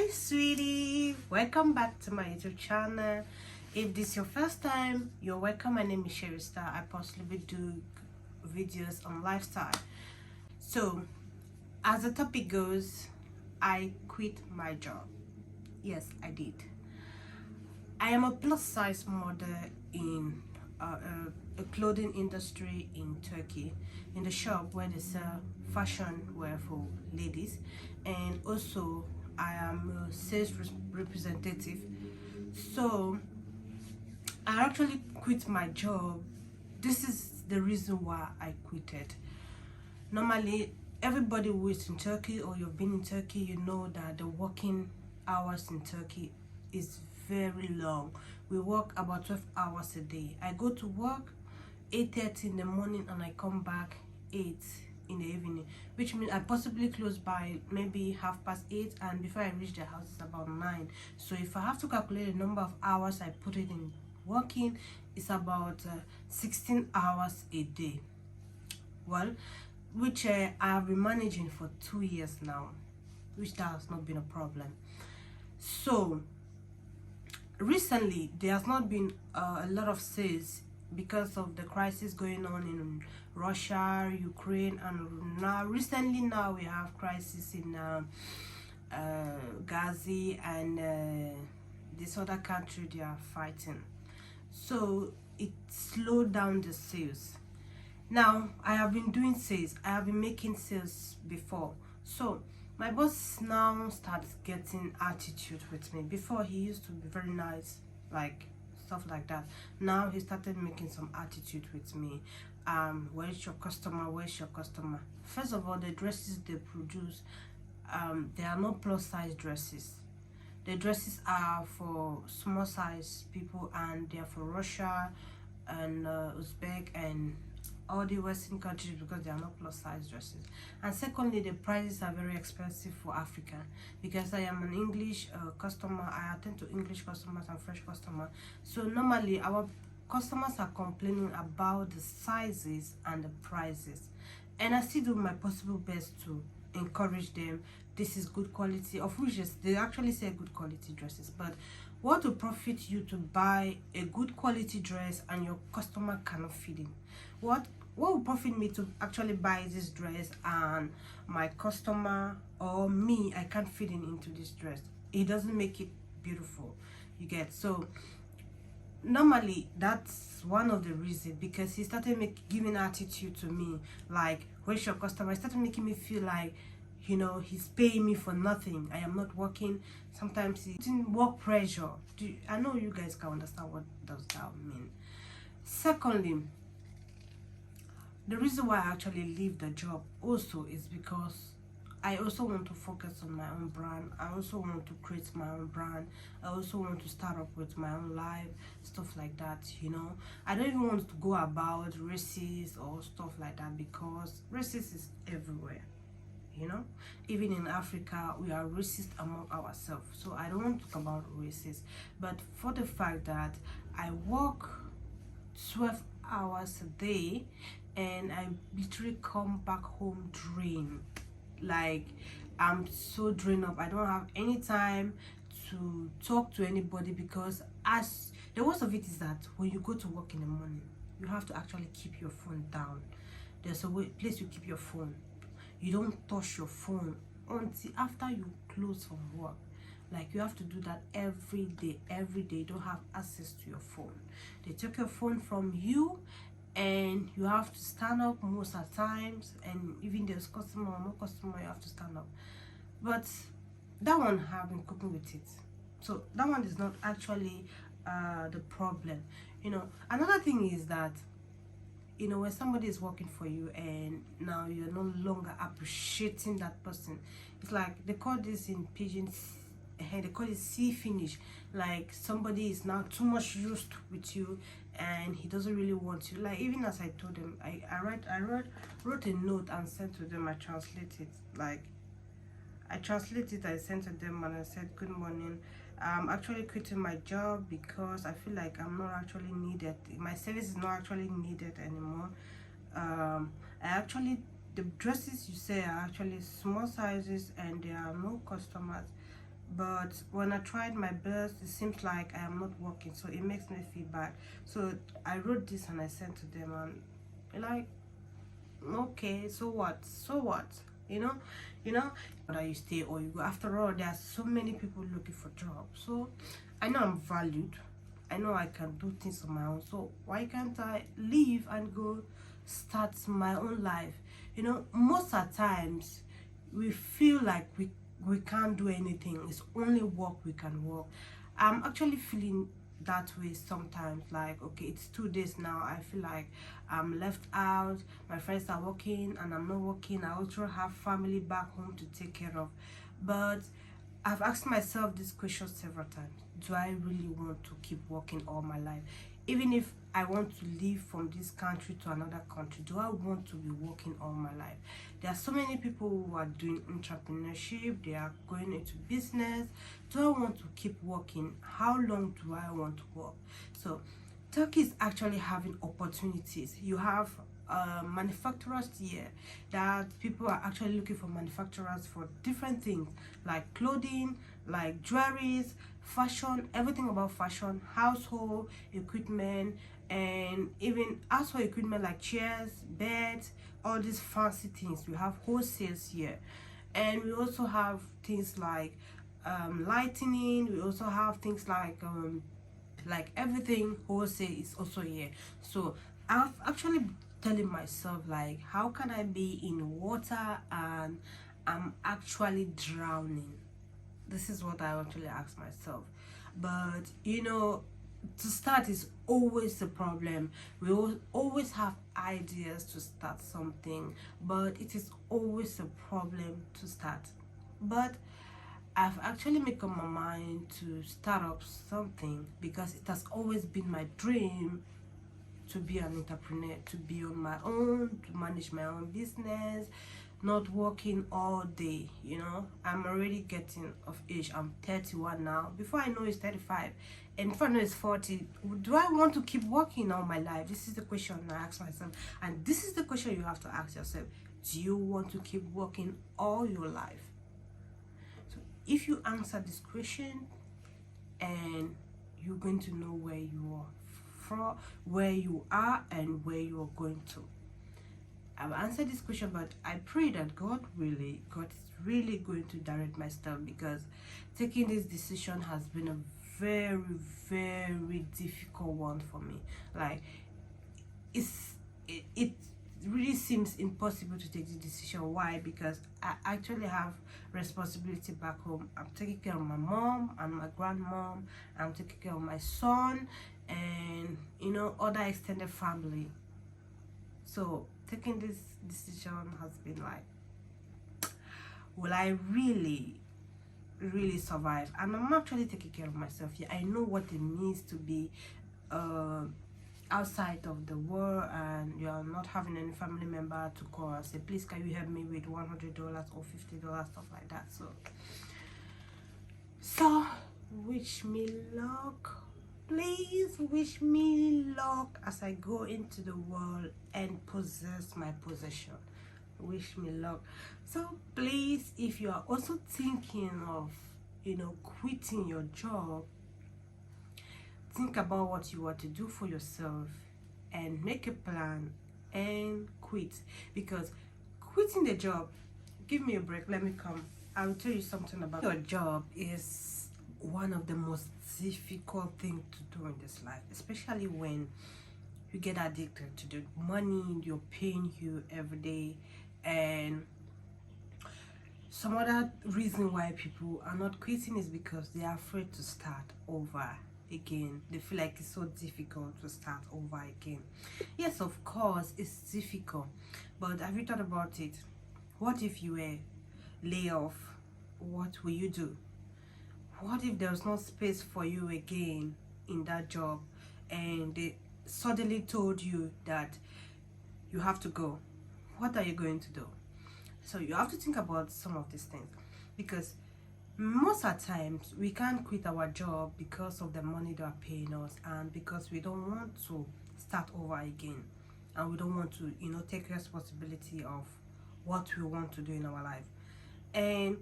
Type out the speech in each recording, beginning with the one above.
Hi sweetie, welcome back to my YouTube channel. If this is your first time, you're welcome. My name is Sherry Star. I possibly do videos on lifestyle. So as the topic goes, I quit my job. Yes, I did. I am a plus size model in a clothing industry in Turkey, in the shop where they sell fashion wear for ladies, and also I am a sales representative. So I actually quit my job. This is the reason why I quitted. Normally, everybody who is in Turkey or you've been in Turkey, you know that the working hours in Turkey is very long. We work about 12 hours a day. I go to work 8:30 in the morning and I come back 8 in the evening, which means I possibly close by maybe 8:30, and before I reach the house it's about 9. So if I have to calculate the number of hours I put it in working, it's about 16 hours a day. Well, which I have been managing for 2 years now, which that has not been a problem. So recently there has not been a lot of sales because of the crisis going on in Russia, Ukraine, and now recently we have crisis in Gaza and this other country they are fighting. So it slowed down the sales. Now I have been doing sales, I have been making sales before. So my boss now starts getting attitude with me. Before he used to be very nice, like stuff like that. Now he started making some attitude with me. Where's your customer? Where's your customer? First of all, the dresses they produce, they are not plus size dresses. The dresses are for small size people, and they are for Russia and Uzbek and all the Western countries, because they are not plus size dresses. And secondly, the prices are very expensive for Africa, because I am an English customer. I attend to English customers and French customers. So normally our customers are complaining about the sizes and the prices, and I still do my possible best to encourage them. This is good quality, of which they actually say good quality dresses, but what will profit you to buy a good quality dress and your customer cannot fit in? What will profit me to actually buy this dress and my customer or me, I can't fit in into this dress? It doesn't make it beautiful, you get? So normally that's one of the reasons, because he started giving attitude to me, like, where's your customer? He started making me feel like, you know, he's paying me for nothing. I am not working. Sometimes he's in work pressure. I know you guys can understand what does that mean. Secondly, the reason why I actually leave the job also is because I also want to focus on my own brand. I also want to create my own brand. I also want to start up with my own life, stuff like that, you know. I don't even want to go about races or stuff like that, because races is everywhere, you know. Even in Africa we are racist among ourselves. So I don't want to talk about races, but for the fact that I work 12 hours a day and I literally come back home drained. Like, I'm so drained up. I don't have any time to talk to anybody, because as the worst of it is that when you go to work in the morning, you have to actually keep your phone down. There's a place you keep your phone. You don't touch your phone until after you close from work. Like, you have to do that every day. You don't have access to your phone. They take your phone from you, and you have to stand up most of the times, and even there's customer or no customer, you have to stand up. But that one, I've been coping with it, so that one is not actually the problem, you know. Another thing is that, you know, when somebody is working for you and now you're no longer appreciating that person, it's like they call this in pigeon, they call it see finish. Like, somebody is now too much used with you and he doesn't really want you. Like, even as I told them, I wrote a note and sent to them. I translate it, like I translated, I sent to them, and I said, good morning, I'm actually quitting my job because I feel like I'm not actually needed. My service is not actually needed anymore. The dresses you say are actually small sizes and there are no customers, but when I tried my best, it seems like I am not working, so it makes me feel bad. So I wrote this and I sent to them, and like, okay, so what, so what, you know, you know whether you stay or you go. After all, there are so many people looking for jobs, so I know I'm valued. I know I can do things on my own, so why can't I leave and go start my own life? Most of the times we feel like we can't do anything. It's only work we can work. I'm actually feeling that way sometimes. Like, okay, it's 2 days now, I feel like I'm left out. My friends are working and I'm not working. I also have family back home to take care of. But I've asked myself this question several times. Do I really want to keep working all my life? Even if I want to leave from this country to another country, do I want to be working all my life? There are so many people who are doing entrepreneurship, they are going into business. Do I want to keep working? How long do I want to work? So Turkey is actually having opportunities. You have manufacturers here, that people are actually looking for manufacturers for different things, like clothing, like jewelries, fashion, everything about fashion, household equipment, and even household equipment like chairs, beds, all these fancy things. We have wholesales here, and we also have things like lightning. We also have things like everything wholesale is also here. So I've actually telling myself, like, how can I be in water and I'm actually drowning? This is what I actually ask myself. But to start is always a problem. We always have ideas to start something, but it is always a problem to start. But I've actually made up my mind to start up something, because it has always been my dream to be an entrepreneur, to be on my own, to manage my own business, not working all day. I'm already getting of age. I'm 31 now. Before I know it's 35, and before I know it's 40. Do I want to keep working all my life? This is the question I ask myself, and this is the question you have to ask yourself. Do you want to keep working all your life? So if you answer this question, and you're going to know where you are from, where you are, and where you are going to. I've answered this question, but I pray that God is really going to direct my steps, because taking this decision has been a very, very difficult one for me. Like, it really seems impossible to take the decision. Why? Because I actually have responsibility back home. I'm taking care of my mom and my grandmom. I'm taking care of my son, and other extended family. So taking this decision has been like, will I really survive? And I'm actually taking care of myself. Yeah, I know what it means to be outside of the world, and you are not having any family member to call and say, please, can you help me with $100 or $50, stuff like that. So wish me luck. Please wish me luck as I go into the world and possess my possession. Wish me luck. So please, if you are also thinking of quitting your job, think about what you want to do for yourself and make a plan and quit. Because quitting the job, give me a break, let me come, I'll tell you something about your job. Is one of the most difficult things to do in this life, especially when you get addicted to the money you're paying you every day. And some other reason why people are not quitting is because they are afraid to start over again. They feel like it's so difficult to start over again. Yes, of course it's difficult, but have you thought about it? What if you were laid off? What will you do? What if there's no space for you again in that job, and they suddenly told you that you have to go? What are you going to do? So you have to think about some of these things, because most of the times we can't quit our job because of the money they are paying us, and because we don't want to start over again, and we don't want to take responsibility of what we want to do in our life. And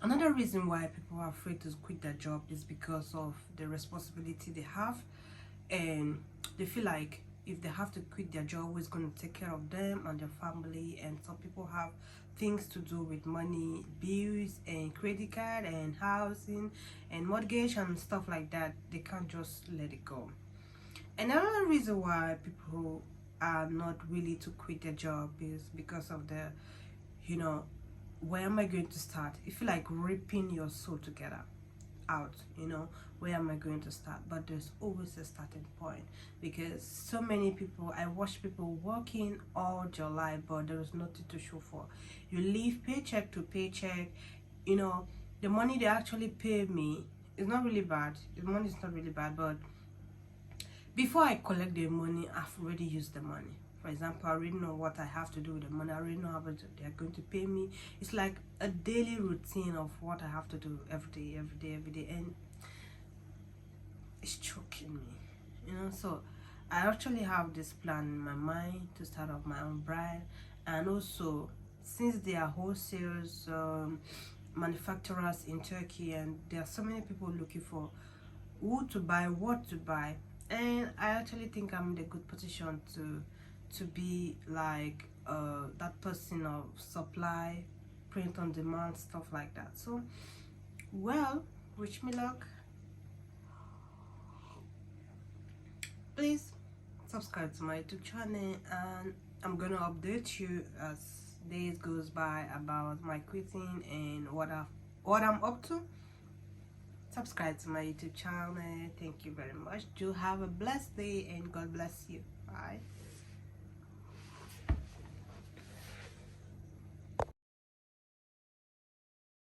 Another reason why people are afraid to quit their job is because of the responsibility they have, and they feel like if they have to quit their job, who's going to take care of them and their family? And some people have things to do with money, bills, and credit card, and housing, and mortgage, and stuff like that. They can't just let it go. Another reason why people are not really to quit their job is because of the, you know, where am I going to start? You feel like ripping your soul together out, where am I going to start? But there's always a starting point, because so many people, I watch people working all July, but there is nothing to show for. You live paycheck to paycheck. The money they actually pay me is not really bad. The money is not really bad, but before I collect the money, I've already used the money. For example, I already know what I have to do with the money. I already know how much they're going to pay me. It's like a daily routine of what I have to do every day, every day, every day, and it's choking me. So I actually have this plan in my mind to start up my own brand, and also since they are wholesalers, manufacturers in Turkey, and there are so many people looking for who to buy, what to buy, and I actually think I'm in a good position to be like that person of supply, print on demand, stuff like that. So, well, wish me luck. Please subscribe to my YouTube channel, and I'm gonna update you as days goes by about my quitting and what I'm up to. Subscribe to my YouTube channel. Thank you very much. Do have a blessed day, and God bless you. Bye.